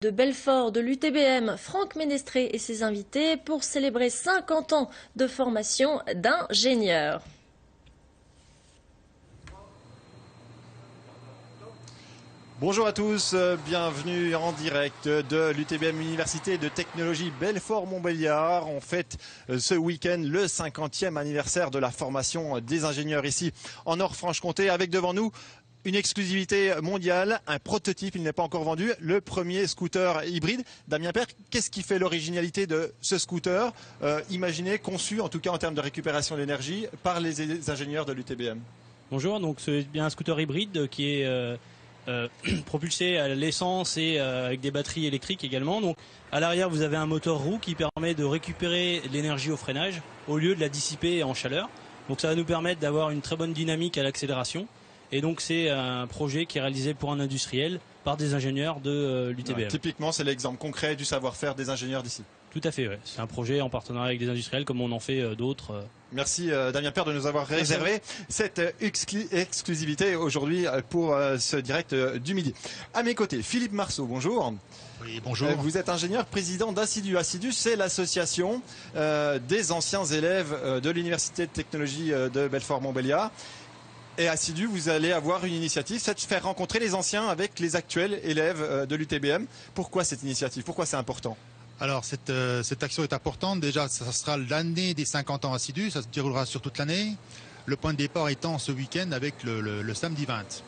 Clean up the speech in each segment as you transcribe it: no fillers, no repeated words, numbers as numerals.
De Belfort de l'UTBM, Franck Ménestré et ses invités pour célébrer 50 ans de formation d'ingénieurs. Bonjour à tous, bienvenue en direct de l'UTBM Université de Technologie Belfort-Montbéliard. On fête ce week-end le 50e anniversaire de la formation des ingénieurs ici en Nord-Franche-Comté, avec devant nous une exclusivité mondiale, un prototype, il n'est pas encore vendu, le premier scooter hybride. Damien Père, qu'est-ce qui fait l'originalité de ce scooter, imaginé, conçu en tout cas en termes de récupération d'énergie par les ingénieurs de l'UTBM? Bonjour, donc c'est bien un scooter hybride qui est propulsé à l'essence et avec des batteries électriques également. Donc à l'arrière vous avez un moteur roue qui permet de récupérer l'énergie au freinage au lieu de la dissiper en chaleur. Donc ça va nous permettre d'avoir une très bonne dynamique à l'accélération. Et donc c'est un projet qui est réalisé pour un industriel par des ingénieurs de l'UTBM. Ouais, typiquement, c'est l'exemple concret du savoir-faire des ingénieurs d'ici. Tout à fait, ouais. C'est un projet en partenariat avec des industriels comme on en fait d'autres. Merci Damien Père de nous avoir réservé cette exclusivité aujourd'hui pour ce direct du midi. À mes côtés, Philippe Marceau, bonjour. Oui, bonjour. Vous êtes ingénieur, président d'Assidu. Assidu, c'est l'association des anciens élèves de l'Université de technologie de Belfort-Montbéliard. Et Assidu, vous allez avoir une initiative, c'est de faire rencontrer les anciens avec les actuels élèves de l'UTBM. Pourquoi cette initiative? Pourquoi c'est important? Alors, cette action est importante. Déjà, ça sera l'année des 50 ans Assidu. Ça se déroulera sur toute l'année. Le point de départ étant ce week-end avec le samedi 20.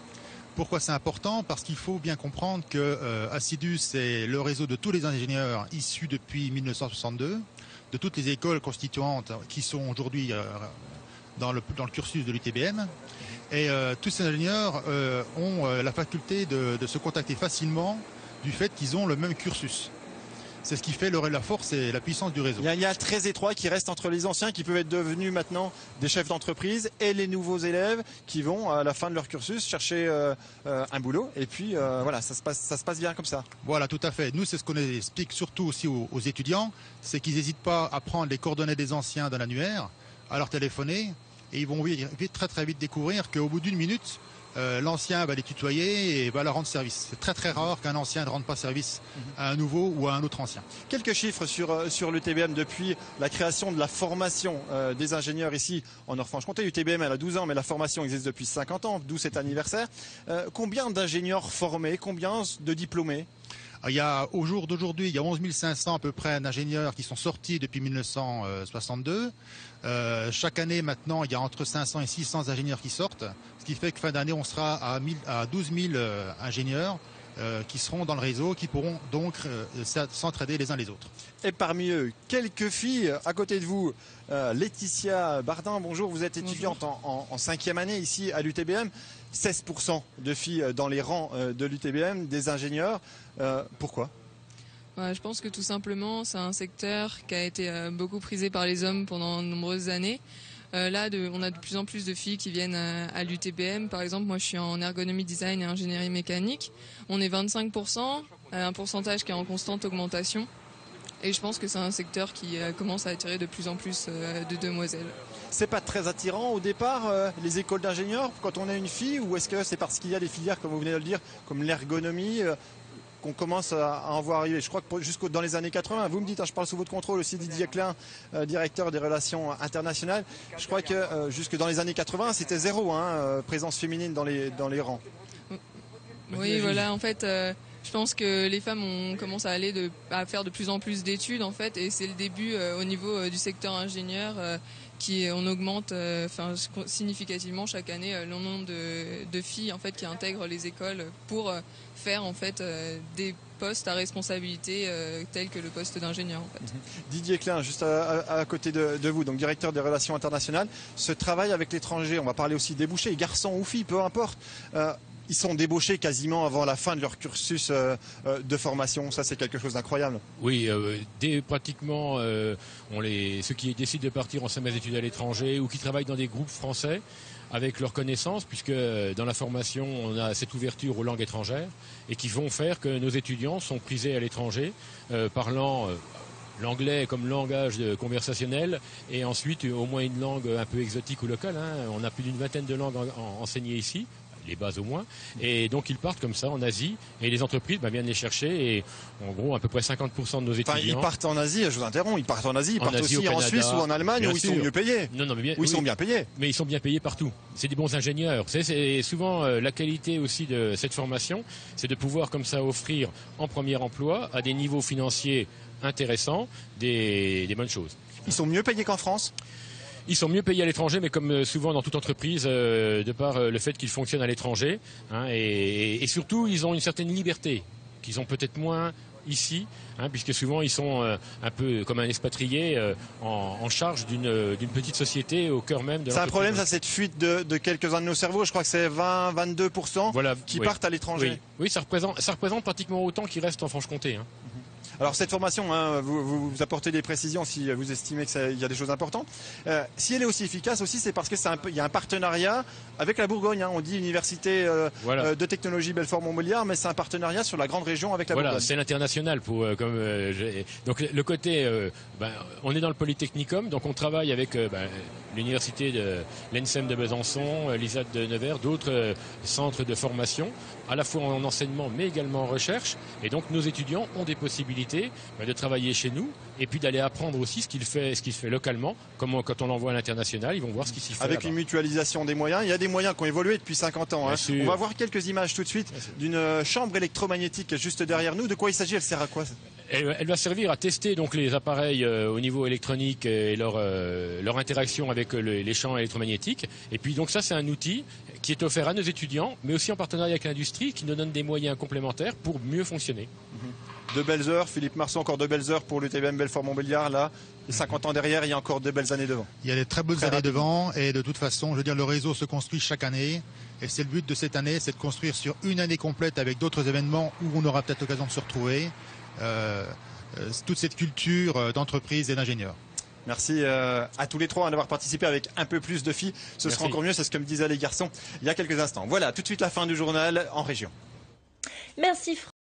Pourquoi c'est important? Parce qu'il faut bien comprendre que Assidu, c'est le réseau de tous les ingénieurs issus depuis 1962, de toutes les écoles constituantes qui sont aujourd'hui dans le cursus de l'UTBM. Et tous ces ingénieurs ont la faculté de se contacter facilement du fait qu'ils ont le même cursus. C'est ce qui fait la force et la puissance du réseau. Il y a un lien très étroit qui reste entre les anciens qui peuvent être devenus maintenant des chefs d'entreprise et les nouveaux élèves qui vont à la fin de leur cursus chercher un boulot. Et puis voilà, ça se passe bien comme ça. Voilà, tout à fait. Nous, c'est ce qu'on explique surtout aussi aux étudiants, c'est qu'ils n'hésitent pas à prendre les coordonnées des anciens dans l'annuaire, à leur téléphoner, et ils vont très vite découvrir qu'au bout d'une minute, l'ancien va les tutoyer et va leur rendre service. C'est très rare qu'un ancien ne rende pas service à un nouveau ou à un autre ancien. Quelques chiffres sur l'UTBM depuis la création de la formation des ingénieurs ici en Nord-Franche-Comté. L'UTBM elle a 12 ans, mais la formation existe depuis 50 ans, d'où cet anniversaire. Combien d'ingénieurs formés, combien de diplômés? Au jour d'aujourd'hui, il y a 11 500 à peu près d'ingénieurs qui sont sortis depuis 1962. Chaque année maintenant, il y a entre 500 et 600 ingénieurs qui sortent, ce qui fait que fin d'année, on sera à 12 000 ingénieurs qui seront dans le réseau, qui pourront donc s'entraider les uns les autres. Et parmi eux, quelques filles à côté de vous. Laetitia Bardin, bonjour, vous êtes étudiante en 5e année ici à l'UTBM. 16% de filles dans les rangs de l'UTBM, des ingénieurs. Pourquoi? Ouais, je pense que tout simplement, c'est un secteur qui a été beaucoup prisé par les hommes pendant de nombreuses années. Là, on a de plus en plus de filles qui viennent à l'UTBM. Par exemple, moi, je suis en ergonomie design et ingénierie mécanique. On est 25%, un pourcentage qui est en constante augmentation. Et je pense que c'est un secteur qui commence à attirer de plus en plus de demoiselles. C'est pas très attirant au départ, les écoles d'ingénieurs, quand on est une fille, ou est-ce que c'est parce qu'il y a des filières, comme vous venez de le dire, comme l'ergonomie, qu'on commence à en voir arriver? Je crois que jusqu'au dans les années 80, vous me dites, je parle sous votre contrôle aussi, Didier Klein, directeur des relations internationales, je crois que jusque dans les années 80, c'était zéro, présence féminine dans les rangs. Oui, voilà, en fait... Je pense que les femmes commencent à faire de plus en plus d'études en fait, et c'est le début au niveau du secteur ingénieur on augmente significativement chaque année le nombre de filles en fait qui intègrent les écoles pour faire en fait des postes à responsabilité tels que le poste d'ingénieur en fait. Didier Klein, juste à côté de vous, donc directeur des relations internationales, ce travail avec l'étranger, on va parler aussi débouchés, garçons ou filles, peu importe. Ils sont débauchés quasiment avant la fin de leur cursus de formation. Ça, c'est quelque chose d'incroyable. Oui, pratiquement, ceux qui décident de partir en semestre d'études à l'étranger ou qui travaillent dans des groupes français avec leurs connaissances, puisque dans la formation, on a cette ouverture aux langues étrangères et qui vont faire que nos étudiants sont prisés à l'étranger, parlant l'anglais comme langage conversationnel et ensuite au moins une langue un peu exotique ou locale. On a plus d'une vingtaine de langues enseignées ici, les bases au moins. Et donc ils partent comme ça en Asie et les entreprises viennent les chercher et en gros à peu près 50% de nos étudiants. Enfin, ils partent en Asie, je vous interromps, ils partent en Asie, ils partent Asie, aussi en Suisse ou en Allemagne où ils sont mieux payés. Non, mais où ils sont bien payés. Mais ils sont bien payés partout. C'est des bons ingénieurs. C'est souvent la qualité aussi de cette formation, c'est de pouvoir comme ça offrir en premier emploi à des niveaux financiers intéressants des bonnes choses. Ils sont mieux payés qu'en France? Ils sont mieux payés à l'étranger, mais comme souvent dans toute entreprise, de par le fait qu'ils fonctionnent à l'étranger, et surtout ils ont une certaine liberté qu'ils ont peut-être moins ici, puisque souvent ils sont un peu comme un expatrié en charge d'une petite société au cœur même de l'entreprise. C'est un problème, ça, cette fuite de quelques-uns de nos cerveaux. Je crois que c'est 20-22% qui partent à l'étranger. Oui, ça représente pratiquement autant qui restent en Franche-Comté. Alors cette formation, vous apportez des précisions si vous estimez qu'il y a des choses importantes. Si elle est aussi efficace aussi, c'est parce qu'il y a un partenariat avec la Bourgogne. On dit université de technologie Belfort-Montbéliard, mais c'est un partenariat sur la grande région avec la Bourgogne. Voilà, c'est l'international. Donc le côté, on est dans le Polytechnicum, donc on travaille avec l'université de l'ENSEM de Besançon, l'ISAT de Nevers, d'autres centres de formation, à la fois en enseignement mais également en recherche. Et donc nos étudiants ont des possibilités de travailler chez nous et puis d'aller apprendre aussi ce qu'il fait localement. Comme quand on l'envoie à l'international, ils vont voir ce qui s'y fait. Avec une mutualisation des moyens, il y a des moyens qui ont évolué depuis 50 ans. On va voir quelques images tout de suite d'une chambre électromagnétique juste derrière nous. De quoi il s'agit? Elle sert à quoi? Elle va servir à tester donc les appareils au niveau électronique et leur interaction avec les champs électromagnétiques. Et puis donc ça, c'est un outil qui est offert à nos étudiants, mais aussi en partenariat avec l'industrie, qui nous donne des moyens complémentaires pour mieux fonctionner. De belles heures, Philippe Marceau, encore de belles heures pour l'UTBM Belfort-Montbéliard. Là, 50 ans derrière, il y a encore de belles années devant. Il y a des très bonnes années devant, et de toute façon, je veux dire, le réseau se construit chaque année. Et c'est le but de cette année, c'est de construire sur une année complète avec d'autres événements où on aura peut-être l'occasion de se retrouver. Toute cette culture d'entreprise et d'ingénieurs. Merci à tous les trois d'avoir participé avec un peu plus de filles. Ce sera encore mieux, c'est ce que me disaient les garçons il y a quelques instants. Voilà, tout de suite la fin du journal en région. Merci.